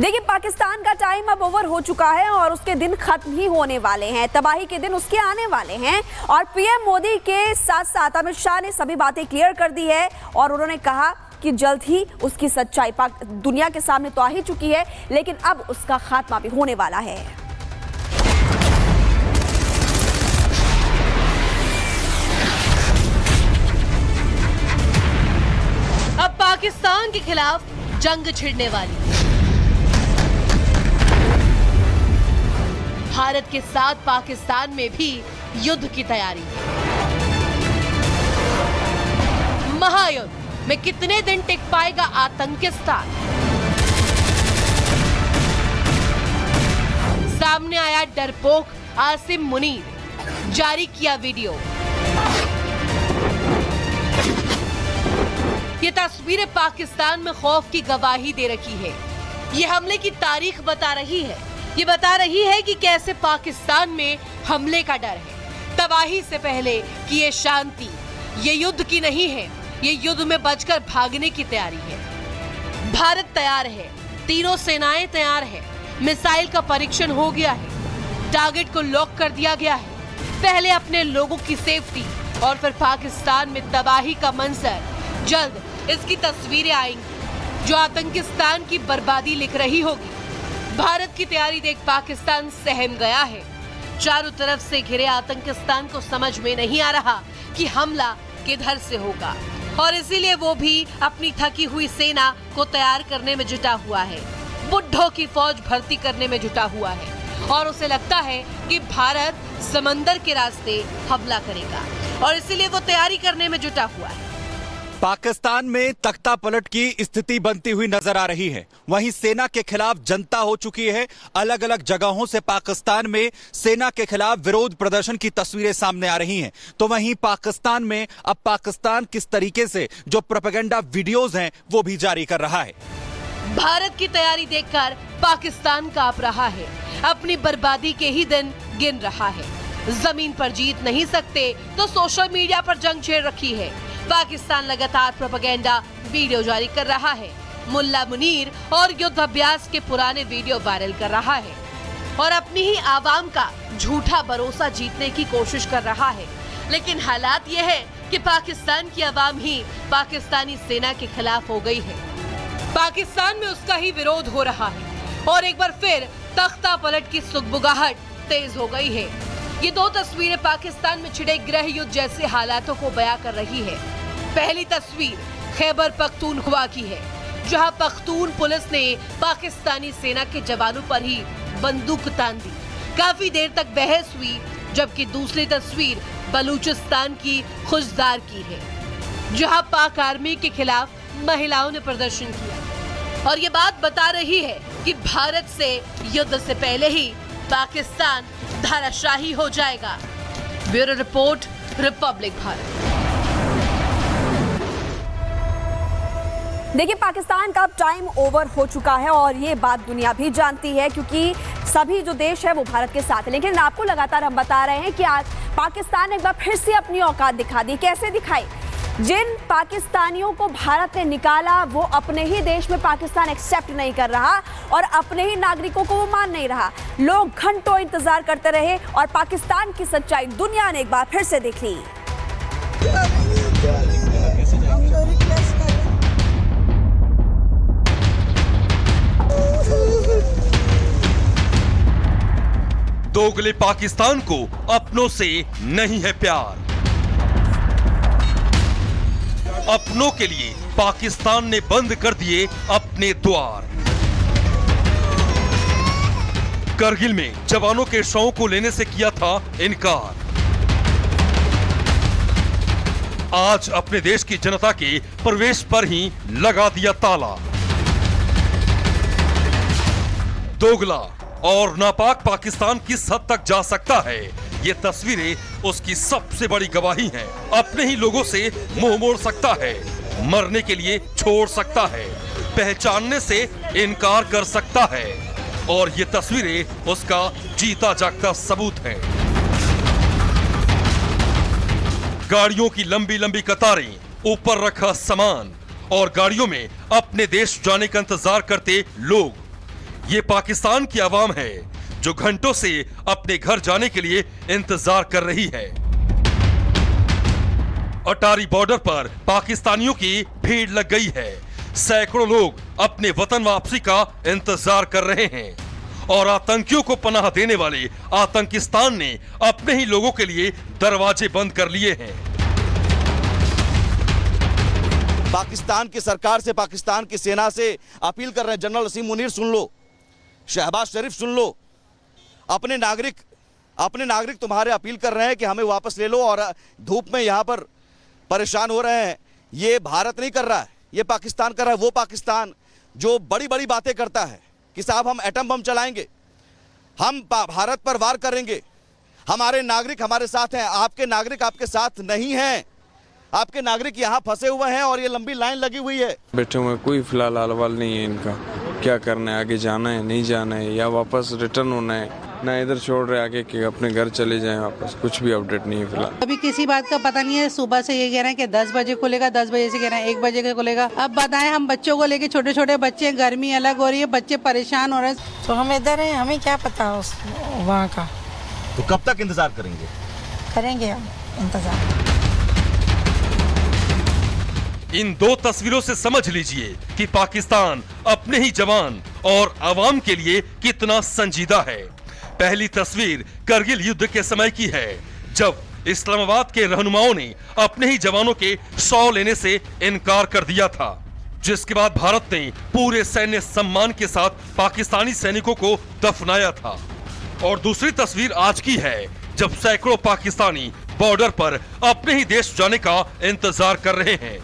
देखिए, पाकिस्तान का टाइम अब ओवर हो चुका है और उसके दिन खत्म ही होने वाले हैं। तबाही के दिन उसके आने वाले हैं और पीएम मोदी के साथ साथ अमित शाह ने सभी बातें क्लियर कर दी है और उन्होंने कहा कि जल्द ही उसकी सच्चाई दुनिया के सामने तो आ ही चुकी है, लेकिन अब उसका खात्मा भी होने वाला है। अब पाकिस्तान के खिलाफ जंग छिड़ने वाली भारत के साथ पाकिस्तान में भी युद्ध की तैयारी। महायुद्ध में कितने दिन टिक पाएगा आतंकिस्तान? सामने आया डरपोक आसिम मुनीर, जारी किया वीडियो। ये तस्वीरें पाकिस्तान में खौफ की गवाही दे रही है। ये हमले की तारीख बता रही है। ये बता रही है कि कैसे पाकिस्तान में हमले का डर है। तबाही से पहले कि ये शांति, ये युद्ध की नहीं है, ये युद्ध में बचकर भागने की तैयारी है। भारत तैयार है, तीनों सेनाएं तैयार है। मिसाइल का परीक्षण हो गया है, टारगेट को लॉक कर दिया गया है। पहले अपने लोगों की सेफ्टी और फिर पाकिस्तान में तबाही का मंजर। जल्द इसकी तस्वीरें आएंगी जो आतंकिस्तान की बर्बादी लिख रही होगी। भारत की तैयारी देख पाकिस्तान सहम गया है। चारों तरफ से घिरे आतंकिस्तान को समझ में नहीं आ रहा कि हमला किधर से होगा और इसीलिए वो भी अपनी थकी हुई सेना को तैयार करने में जुटा हुआ है। बुड्ढों की फौज भर्ती करने में जुटा हुआ है और उसे लगता है कि भारत समंदर के रास्ते हमला करेगा और इसीलिए वो तैयारी करने में जुटा हुआ है। पाकिस्तान में तख्ता पलट की स्थिति बनती हुई नजर आ रही है। वहीं सेना के खिलाफ जनता हो चुकी है। अलग अलग जगहों से पाकिस्तान में सेना के खिलाफ विरोध प्रदर्शन की तस्वीरें सामने आ रही हैं। तो वहीं पाकिस्तान में अब पाकिस्तान किस तरीके से जो प्रोपेगेंडा वीडियोज हैं वो भी जारी कर रहा है। भारत की तैयारी देखकर पाकिस्तान कांप रहा है, अपनी बर्बादी के ही दिन गिन रहा है। जमीन पर जीत नहीं सकते तो सोशल मीडिया पर जंग छेड़ रखी है। पाकिस्तान लगातार प्रोपेगेंडा वीडियो जारी कर रहा है। मुल्ला मुनीर और युद्ध अभ्यास के पुराने वीडियो वायरल कर रहा है और अपनी ही आवाम का झूठा भरोसा जीतने की कोशिश कर रहा है। लेकिन हालात ये है कि पाकिस्तान की आवाम ही पाकिस्तानी सेना के खिलाफ हो गई है। पाकिस्तान में उसका ही विरोध हो रहा है और एक बार फिर तख्ता पलट की सुगबुगाहट तेज हो गई है। ये दो तस्वीरें पाकिस्तान में छिड़े गृह युद्ध जैसे हालातों को बयां कर रही है। पहली तस्वीर खैबर पख्तूनख्वा की है, जहां पख्तून पुलिस ने पाकिस्तानी सेना के जवानों पर ही बंदूक तान दी। काफी देर तक बहस हुई। जबकि दूसरी तस्वीर बलूचिस्तान की खुशदार की है, जहां पाक आर्मी के खिलाफ महिलाओं ने प्रदर्शन किया और ये बात बता रही है कि भारत से युद्ध से पहले ही पाकिस्तान धाराशाही हो जाएगा। Bureau report, Republic Bharat. देखिए, पाकिस्तान का अब टाइम ओवर हो चुका है और ये बात दुनिया भी जानती है, क्योंकि सभी जो देश है वो भारत के साथ है। लेकिन आपको लगातार हम बता रहे हैं कि आज पाकिस्तान ने एक बार फिर से अपनी औकात दिखा दी। कैसे दिखाई? जिन पाकिस्तानियों को भारत ने निकाला वो अपने ही देश में पाकिस्तान एक्सेप्ट नहीं कर रहा और अपने ही नागरिकों को वो मान नहीं रहा। लोग घंटों इंतजार करते रहे और पाकिस्तान की सच्चाई दुनिया ने एक बार फिर से देख ली। दोगले पाकिस्तान को अपनों से नहीं है प्यार। अपनों के लिए पाकिस्तान ने बंद कर दिए अपने द्वार। करगिल में जवानों के शवों को लेने से किया था इनकार। आज अपने देश की जनता के प्रवेश पर ही लगा दिया ताला। दोगला और नापाक पाकिस्तान किस हद तक जा सकता है, ये तस्वीरें उसकी सबसे बड़ी गवाही हैं। अपने ही लोगों से मुंह मोड़ सकता है, मरने के लिए छोड़ सकता है, पहचानने से इनकार कर सकता है और ये तस्वीरें उसका जीता जागता सबूत हैं। गाड़ियों की लंबी लंबी कतारें, ऊपर रखा सामान और गाड़ियों में अपने देश जाने का इंतजार करते लोग। ये पाकिस्तान की आवाम है जो घंटों से अपने घर जाने के लिए इंतजार कर रही है। अटारी बॉर्डर पर पाकिस्तानियों की भीड़ लग गई है। सैकड़ों लोग अपने वतन वापसी का इंतजार कर रहे हैं और आतंकियों को पनाह देने वाले आतंकिस्तान ने अपने ही लोगों के लिए दरवाजे बंद कर लिए हैं। पाकिस्तान की सरकार से, पाकिस्तान की सेना से अपील कर रहे हैं। जनरल असीम मुनीर सुन लो, शहबाज शरीफ सुन लो, अपने नागरिक तुम्हारे अपील कर रहे हैं कि हमें वापस ले लो और धूप में यहाँ पर परेशान हो रहे हैं। ये भारत नहीं कर रहा है, ये पाकिस्तान कर रहा है। वो पाकिस्तान जो बड़ी बड़ी बातें करता है कि साहब हम एटम बम चलाएंगे, हम भारत पर वार करेंगे, हमारे नागरिक हमारे साथ हैं। आपके नागरिक आपके साथ नहीं हैं। आपके नागरिक यहाँ फंसे हुए हैं और ये लंबी लाइन लगी हुई है। बैठे हुए कोई फिलहाल हाल नहीं है इनका, क्या करना है, आगे जाना है नहीं जाना है या वापस रिटर्न होना है, ना इधर छोड़ रहे आगे कि अपने घर चले जाएं वापस। कुछ भी अपडेट नहीं है फिलहाल। अभी किसी बात का पता नहीं है। सुबह से ये कह रहे हैं कि 10 बजे खुलेगा, 10 बजे से कह रहे हैं 1 बजे का खुलेगा। अब बताएं, हम बच्चों को लेके, छोटे छोटे बच्चे, गर्मी अलग हो रही है, बच्चे परेशान हो रहे हैं। तो हम इधर हैं, हमें क्या पता वहाँ का। तो कब तक इंतजार करेंगे? करेंगे हम इंतजार। इन दो तस्वीरों से समझ लीजिए कि पाकिस्तान अपने ही जवान और आवाम के लिए कितना संजीदा है। पहली तस्वीर करगिल युद्ध के समय की है, जब इस्लामाबाद के रहनुमाओं ने अपने ही जवानों के 100 लेने से इनकार कर दिया था, जिसके बाद भारत ने पूरे सैन्य सम्मान के साथ पाकिस्तानी सैनिकों को दफनाया था। और दूसरी तस्वीर आज की है, जब सैकड़ों पाकिस्तानी बॉर्डर पर अपने ही देश जाने का इंतजार कर रहे हैं।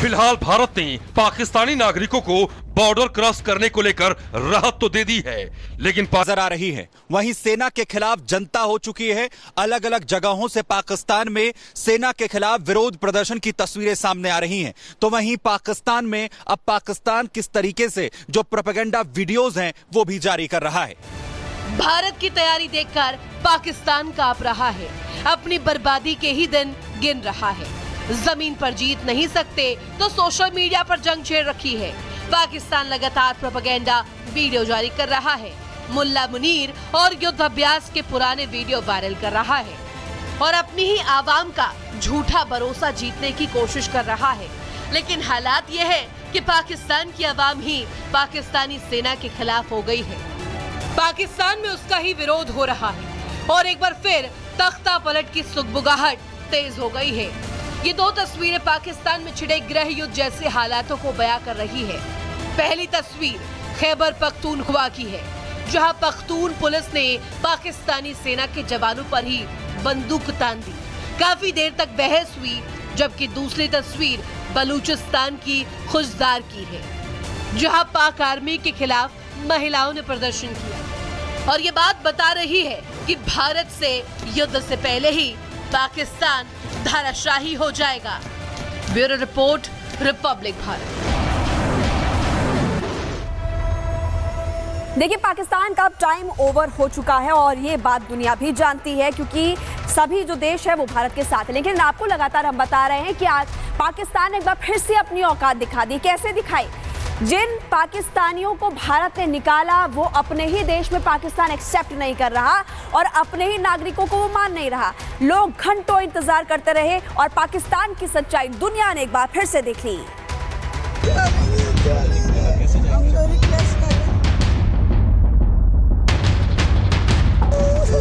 फिलहाल भारत ने पाकिस्तानी नागरिकों को बॉर्डर क्रॉस करने को लेकर राहत तो दे दी है, लेकिन नजर आ रही है वहीं सेना के खिलाफ जनता हो चुकी है। अलग अलग जगहों से पाकिस्तान में सेना के खिलाफ विरोध प्रदर्शन की तस्वीरें सामने आ रही हैं। तो वहीं पाकिस्तान में अब पाकिस्तान किस तरीके से जो प्रोपेगेंडा वीडियोज हैं वो भी जारी कर रहा है। भारत की तैयारी देखकर पाकिस्तान कांप रहा है, अपनी बर्बादी के ही दिन गिन रहा है। जमीन पर जीत नहीं सकते तो सोशल मीडिया पर जंग छेड़ रखी है। पाकिस्तान लगातार प्रोपेगेंडा वीडियो जारी कर रहा है, मुल्ला मुनीर और युद्ध अभ्यास के पुराने वीडियो वायरल कर रहा है और अपनी ही आवाम का झूठा भरोसा जीतने की कोशिश कर रहा है। लेकिन हालात ये है कि पाकिस्तान की आवाम ही पाकिस्तानी सेना के खिलाफ हो गई है। पाकिस्तान में उसका ही विरोध हो रहा है और एक बार फिर तख्ता पलट की सुगबुगाहट तेज हो गई है। ये दो तस्वीरें पाकिस्तान में छिड़े गृह युद्ध जैसे हालातों को बयां कर रही है। पहली तस्वीर खैबर पख्तूनख्वा की है, जहां पख्तून पुलिस ने पाकिस्तानी सेना के जवानों पर ही बंदूक तान दी। काफी देर तक बहस हुई, जबकि दूसरी तस्वीर बलूचिस्तान की खुशदार की है, जहां पाक आर्मी के खिलाफ महिलाओं ने प्रदर्शन किया और ये बात बता रही है कि भारत से युद्ध से पहले ही पाकिस्तान धाराशाही हो जाएगा। Bureau report, Republic Bharat. देखिए, पाकिस्तान का अब टाइम ओवर हो चुका है और ये बात दुनिया भी जानती है, क्योंकि सभी जो देश है वो भारत के साथ है। लेकिन आपको लगातार हम बता रहे हैं कि आज पाकिस्तान ने एक बार फिर से अपनी औकात दिखा दी। कैसे दिखाई? जिन पाकिस्तानियों को भारत ने निकाला वो अपने ही देश में पाकिस्तान एक्सेप्ट नहीं कर रहा और अपने ही नागरिकों को वो मान नहीं रहा। लोग घंटों इंतजार करते रहे और पाकिस्तान की सच्चाई दुनिया ने एक बार फिर से देख ली।